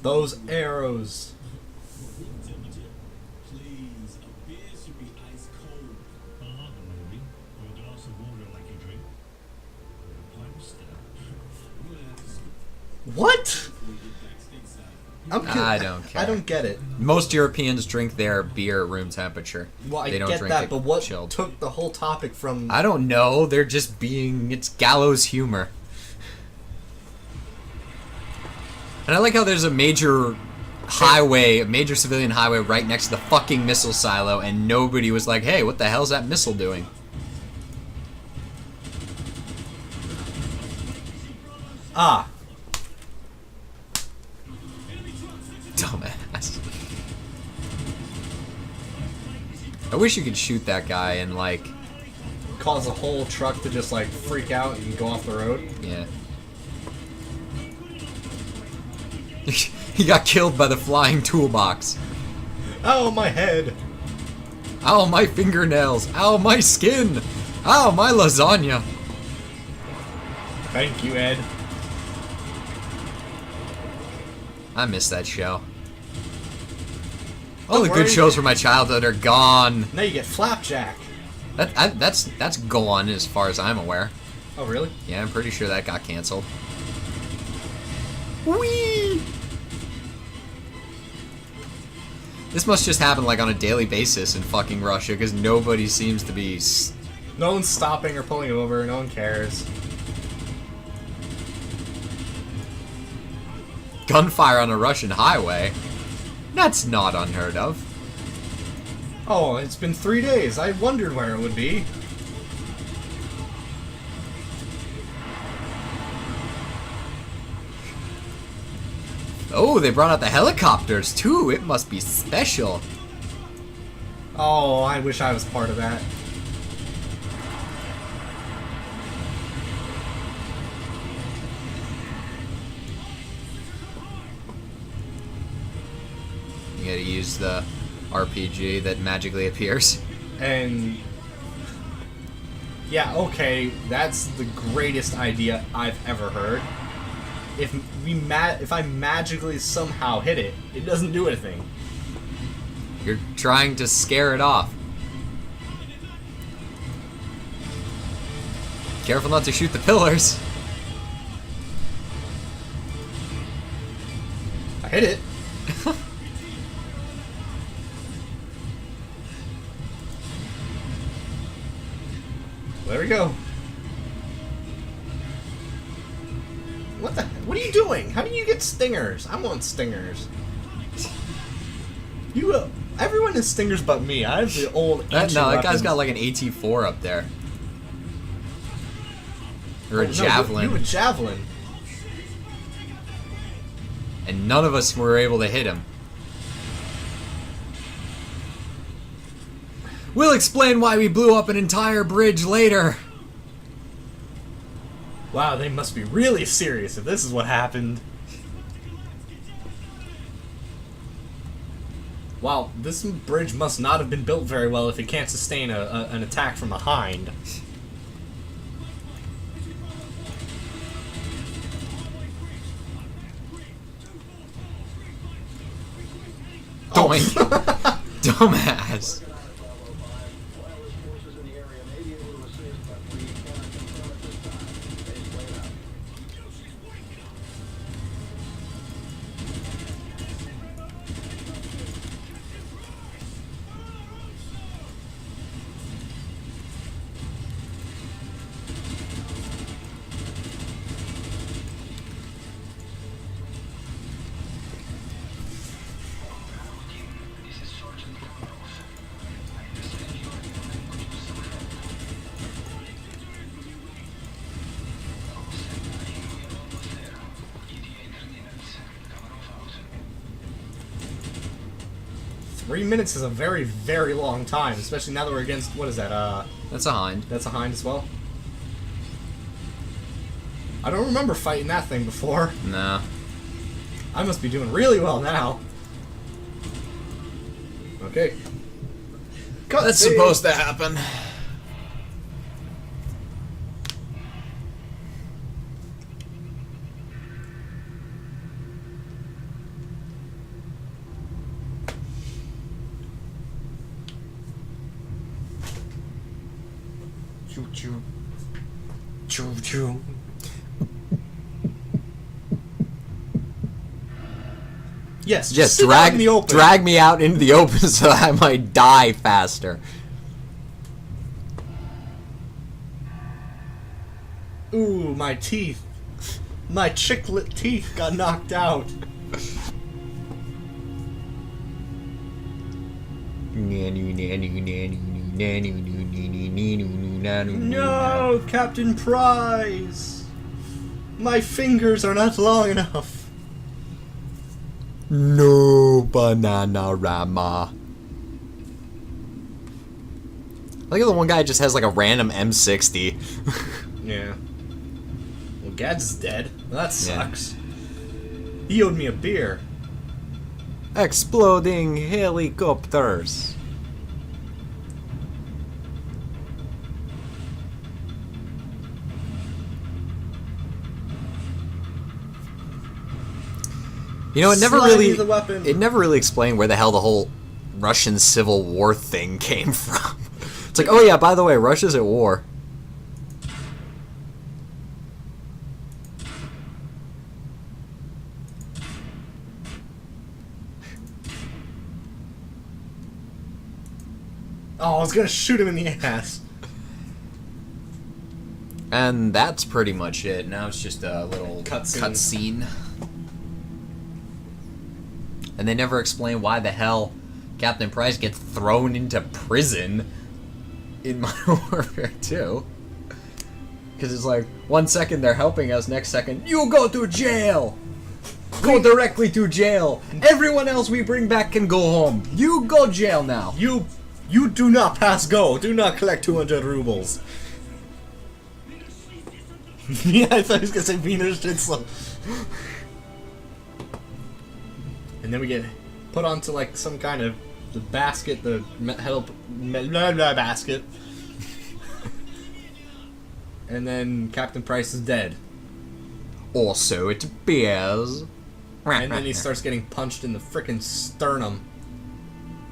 Those arrows. What? I don't care. I don't get it. Most Europeans drink their beer at room temperature. Well, I they don't get drink that, it but what chilled. took the whole topic from... I don't know. They're just being... It's gallows humor. And I like how there's a major highway, a major civilian highway right next to the fucking missile silo, and nobody was like, hey, what the hell's that missile doing? Ah. Dumbass. I wish you could shoot that guy and, like... Cause a whole truck to just, like, freak out and go off the road. Yeah. He got killed by the flying toolbox. Ow, my head. Ow, my fingernails. Ow, my skin. Ow, my lasagna. Thank you, Ed. I miss that show. All Don't the worry. good shows from my childhood are gone. Now you get Flapjack. That's gone as far as I'm aware. Oh, really? Yeah, I'm pretty sure that got canceled. Whee! This must just happen like on a daily basis in fucking Russia because nobody seems to be... No one's stopping or pulling over. No one cares. Gunfire on a Russian highway? That's not unheard of. Oh, it's been 3 days. I wondered where it would be. Oh, they brought out the helicopters too. It must be special. Oh, I wish I was part of that. You gotta use the RPG that magically appears. And yeah, okay, that's the greatest idea I've ever heard. If I magically somehow hit it, it doesn't do anything. You're trying to scare it off. Careful not to shoot the pillars. I hit it. There we go. What are you doing? How do you get stingers? I want stingers. Everyone has stingers but me. I have the old ancient No, that weapons. guy's got like an AT-4 up there. Or a javelin. You a javelin. And none of us were able to hit him. We'll explain why we blew up an entire bridge later. Wow, they must be really serious if this is what happened. Wow, this bridge must not have been built very well if it can't sustain an attack from behind. Doink. Dumbass. Three minutes is a very, very long time, especially now that we're against, what is that, That's a hind. that's a hind as well? I don't remember fighting that thing before. No. I must be doing really well now. Okay. That's supposed to happen. Choo choo. Choo choo. Yes, Just sit out in the open. drag me out into the open so I might die faster. Ooh, my teeth. My chiclet teeth got knocked out. No, Captain Prize! My fingers are not long enough. No, Bananarama. Look at the one guy just has like a random M60. Yeah. Well, Gad's dead. Well, that sucks. He owed me a beer. Exploding helicopters. You know, it never really explained where the hell the whole Russian Civil War thing came from. It's like, oh yeah, by the way, Russia's at war. Oh, I was gonna shoot him in the ass. And that's pretty much it. Now it's just a little cutscene. And they never explain why the hell Captain Price gets thrown into prison in Modern Warfare 2. Because it's like, 1 second they're helping us, next second, you go to jail! Go directly to jail! Everyone else we bring back can go home. You go jail now. You do not pass go. Do not collect 200 rubles. Yeah, I thought he was gonna say Wiener Schnitzel. And then we get put onto like some kind of the basket, the basket. And then Captain Price is dead. Or so it appears. And then he starts getting punched in the frickin' sternum.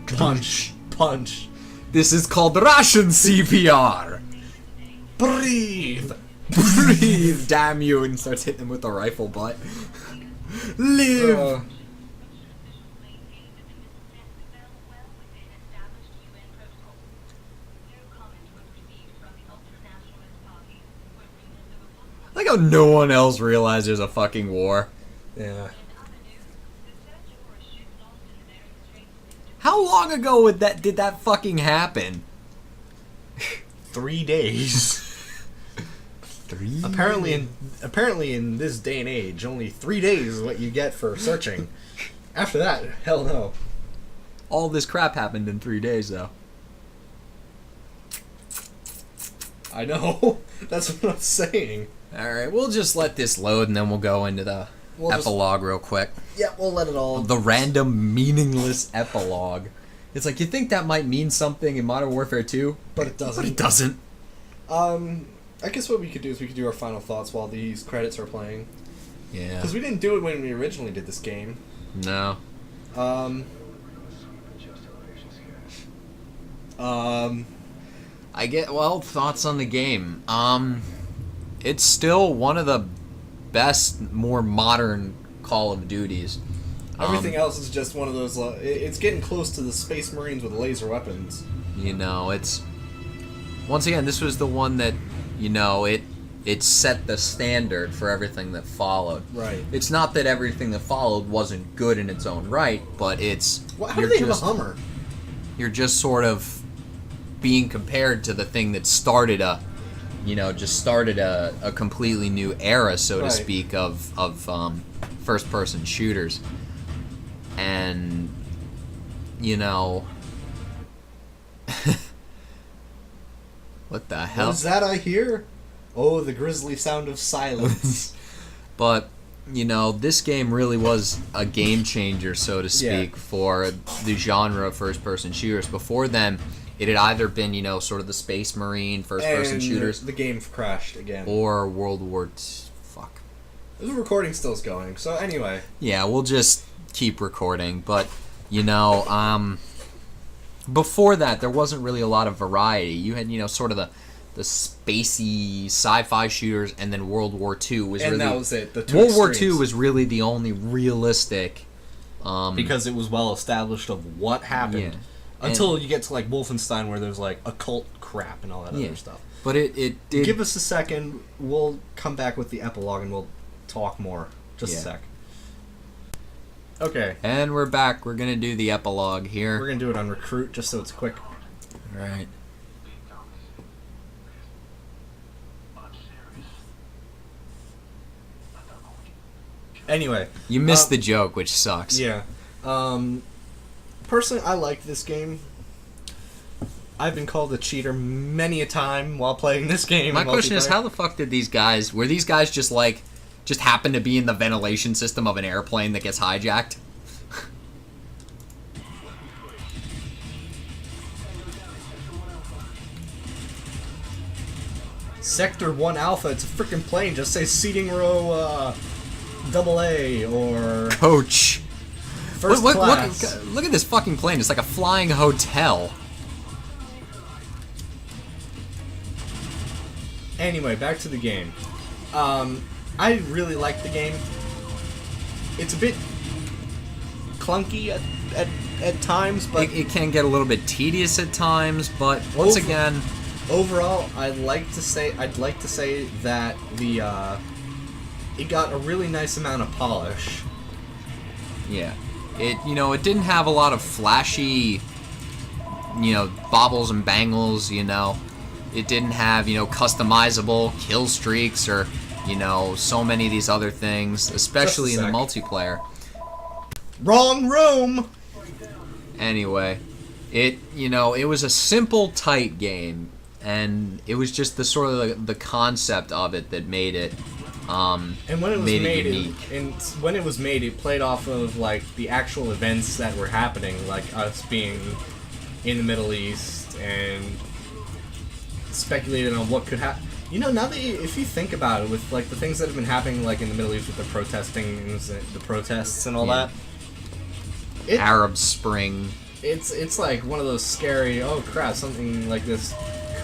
Punch. Punch. This is called Russian CPR. Breathe. Breathe, damn you, and starts hitting him with the rifle butt. Live. I like how no one else realized there's a fucking war. Yeah. How long ago did that fucking happen? 3 days. 3? Apparently in this day and age, only 3 days is what you get for searching. After that, hell no. All this crap happened in 3 days, though. I know. That's what I'm saying. Alright, we'll just let this load and then we'll go into the epilogue real quick. Yeah, we'll let it all... The random, meaningless epilogue. It's like, you think that might mean something in Modern Warfare 2? But it doesn't. But it doesn't. I guess what we could do is we could do our final thoughts while these credits are playing. Yeah. Because we didn't do it when we originally did this game. No. Thoughts on the game. It's still one of the best, more modern Call of Duties. Everything else is just one of those... it's getting close to the Space Marines with laser weapons. You know, it's... Once again, this was the one that, you know, it set the standard for everything that followed. Right. It's not that everything that followed wasn't good in its own right, but it's... How do they have a Hummer? You're just sort of being compared to the thing that started a completely new era, so to speak, of first-person shooters. And, you know... What the hell? What is that I hear? Oh, the grisly sound of silence. But, you know, this game really was a game changer, so to speak, for the genre of first-person shooters. Before then, it had either been, you know, sort of the Space Marine first-person shooters. The game crashed again. Or World War II. Fuck. The recording still's going, so anyway. Yeah, we'll just keep recording. But, you know, before that, there wasn't really a lot of variety. You had, you know, sort of the spacey sci-fi shooters, and then World War II was and really... that was it. The two World War II extremes. was really the only realistic... because it was well established of what happened. Yeah. Until you get to like Wolfenstein, where there's like occult crap and all that other stuff. But it did... Give us a second. We'll come back with the epilogue and we'll talk more. Just a sec. Okay. And we're back. We're going to do the epilogue here. We're going to do it on Recruit just so it's quick. Right. Anyway. You missed the joke, which sucks. Yeah. Personally, I like this game. I've been called a cheater many a time while playing this game. My question is, how the fuck did these guys... Were these guys just happen to be in the ventilation system of an airplane that gets hijacked? Sector 1 Alpha, it's a freaking plane. Just say seating row AA or... Coach. First class. Look at this fucking plane. It's like a flying hotel. Anyway, back to the game. I really like the game. It's a bit clunky at times, but... It can get a little bit tedious at times, but once again... Overall, I'd like to say that it got a really nice amount of polish. Yeah. It didn't have a lot of flashy, baubles and bangles, It didn't have, customizable kill streaks or, so many of these other things, especially in the multiplayer. Wrong room! Anyway, it was a simple, tight game, and it was just the sort of the concept of it that made it and when it was made, it played off of like the actual events that were happening, like us being in the Middle East and speculating on what could happen. Now that if you think about it, with like the things that have been happening, like in the Middle East with the protests and all that, Arab Spring. It's like one of those scary. Oh crap! Something like this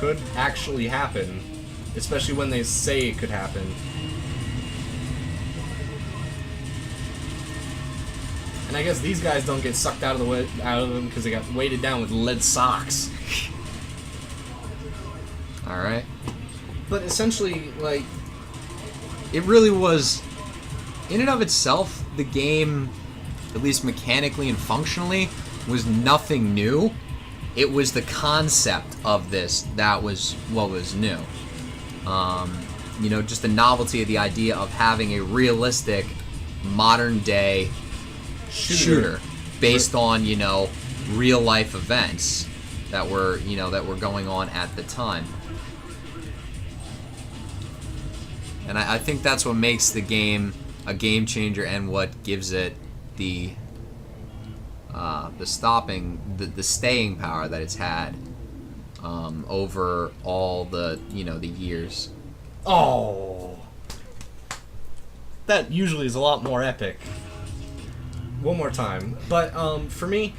could actually happen, especially when they say it could happen. And I guess these guys don't get sucked out of them because they got weighted down with lead socks. All right. But essentially, like, it really was, in and of itself, the game, at least mechanically and functionally, was nothing new. It was the concept of this that was what was new. Just the novelty of the idea of having a realistic, modern-day shooter based on, real life events that were going on at the time. And I think that's what makes the game a game changer and what gives it the staying power that it's had over all the the years. Oh, that usually is a lot more epic. One more time. But for me,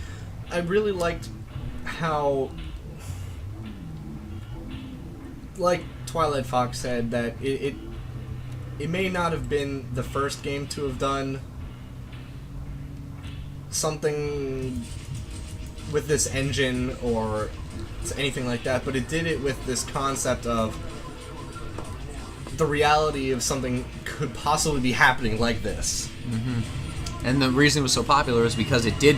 I really liked how, like Twilight Fox said, that it may not have been the first game to have done something with this engine or anything like that, but it did it with this concept of the reality of something could possibly be happening like this. Mm-hmm. And the reason it was so popular is because it did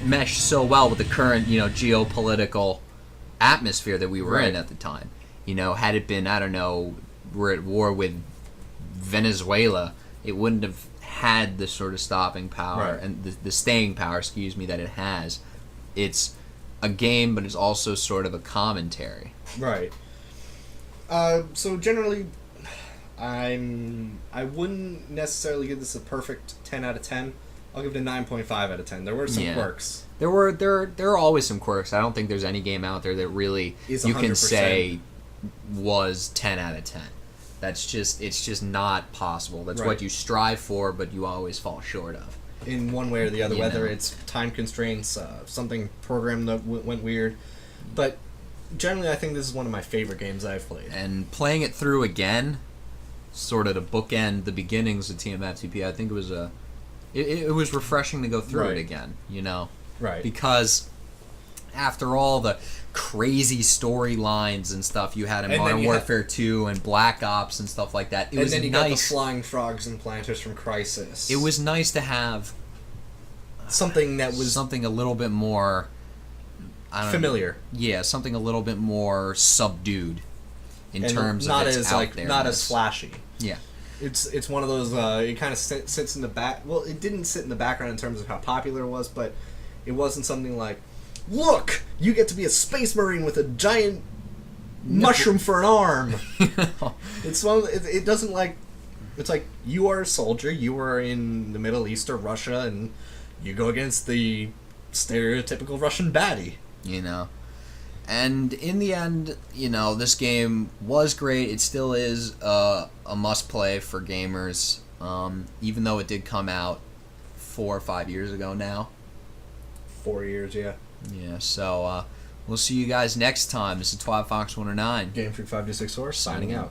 mesh so well with the current, geopolitical atmosphere that we were in at the time. Had it been, I don't know, we're at war with Venezuela, it wouldn't have had the sort of stopping power and the staying power, that it has. It's a game, but it's also sort of a commentary. Right. So generally, I wouldn't necessarily give this a perfect 10 out of 10. I'll give it a 9.5 out of 10. There were some quirks. There are always some quirks. I don't think there's any game out there that really you can say was 10 out of 10. It's just not possible. That's what you strive for, but you always fall short of. In one way or the other, whether it's time constraints, something programmed that went weird. But generally, I think this is one of my favorite games I've played. And playing it through again, sort of to bookend the beginnings of TMFTP, I think it was it was refreshing to go through it again, you know? Right. Because after all the crazy storylines and stuff you had in Modern Warfare 2 and Black Ops and stuff like that, it was nice. And then you got the flying frogs and planters from Crysis. It was nice to have something that was something a little bit more familiar. Yeah, something a little bit more subdued in terms of its not as flashy. Yeah. It's one of those it kind of sits in the back. Well, it didn't sit in the background in terms of how popular it was, but it wasn't something like, look, you get to be a space marine with a giant mushroom for an arm. It's one. It doesn't like. It's like you are a soldier. You are in the Middle East or Russia, and you go against the stereotypical Russian baddie. You know, and in the end, you know, this game was great. It still is a must play for gamers, even though it did come out 4 or 5 years ago now. 4 years, yeah. Yeah, so we'll see you guys next time. This is Twilight Fox 109. Game Freak 526 Source signing out.